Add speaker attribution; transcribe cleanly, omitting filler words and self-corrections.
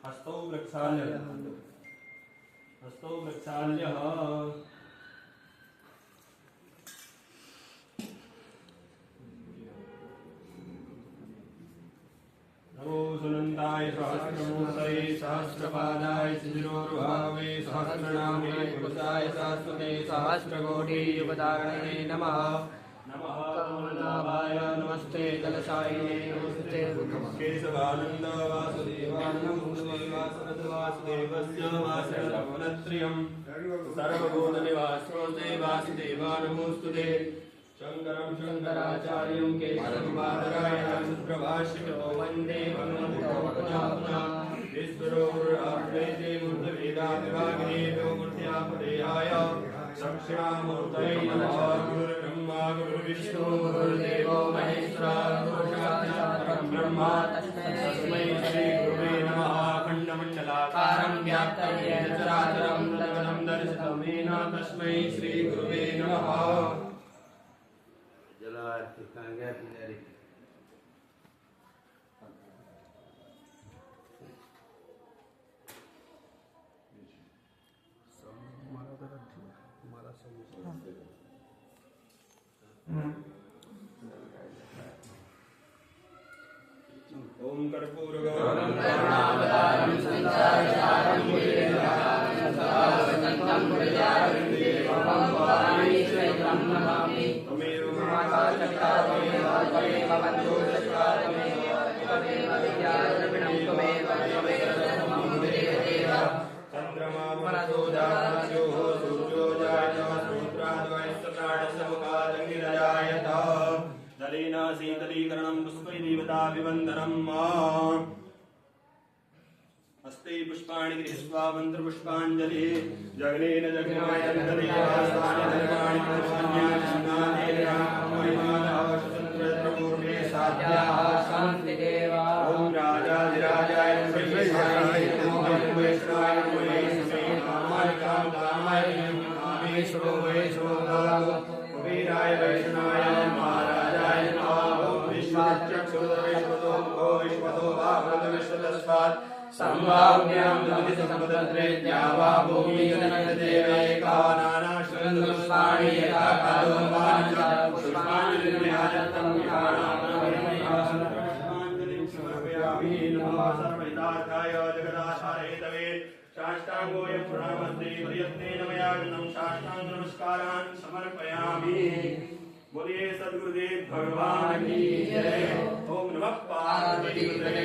Speaker 1: हस्तौ वृक्षाल्यः नमो सुनन्दाय सहस्रमूर्तये सहस्रपादाय शिशिरोरुभावे सहस्रनामे पुरुषाय शाश्वते सहस्रकोटियुगधारिणे नमः। नमः कमलाभाय नमस्ते जलशायिने नमस्ते केशवानन्द वासुदेवस्य वासुदेवस्यं सर्वभूतनिवासोऽस्ते वासुदेव नमोऽस्तुते। शङ्करं शङ्कराचार्यं केशवं बादरायणं सुप्रभाष्यतो वन्दे भगवन्तो पुनः पुनः विश्वरूर्ध्वे मूर्तवेदाविभागिने मूर्त्यापदेहाय दक्षिणामूर्तये नमः। गुरुर्ब्रह्मा गुरुर्विष्णु गुरुर्देवो महेश्वरः गुरुसाक्षात् परब्रह्म तस्मै श्रीगुरुवे नमः। अखण्डमण्डलाकारं व्याप्तं येन चराचरं तत्पदं दर्शितं येन तस्मै श्रीगुरुवे नमः। ओम कर्पूरगौरं करुणावतारं संसारसारं भुजगेन्द्रहारं भुजगारविन्दे भवानी श्रीराम नमामि। त्वमेव माता पिता त्वमेव भवन्तु त्वमेव विद्याद्रविणं त्वमेव देवदेव चन्द्रमा मनसो जातस्योः सूर्यो जायत श्रोत्राद्वैस्तप्राणसमुखादग्निरजायत जलेन शीतलीकरणं पुष्पैर्देवताभिवन्दनम्। हस्ते पुष्पाणि गृहीत्वा मन्त्रपुष्पाञ्जलि जगनेन जगन्मायन्तदेवास्तानि धर्माणि पुष्पाण्यानि स्नानेन स्वतन्त्रपूर्णे साध्याः सन्ति देवा। ॐ राजाधिराजाय वैष्णाय कामेश्वरो वैष्णवो कुबेराय वैष्णाय महाराजाय नमः। विश्वचक्षुर्विश्वतो विश्वतो वाग्विश्वतस्मात् संभाव्यां नमोदितसम्पदत्रे द्यावा भूमि जनकदेवैका नानाश्वरन्दपुष्पाणि यथा कालोपानि पुष्पाणि निर्म्याजन्तं पुष्पाञ्जलिं समर्पयामि। नमः सर्वहितार्थाय जगदाधारयितवे साष्टाङ्गोऽयं प्रणामस्ते प्रयत्नेन मया कृतं साष्टाङ्ग नमस्कारान् समर्पयामि। बोलिए सद्गुरुदेव भगवान की जय। ओम नमः पार्वतीपतये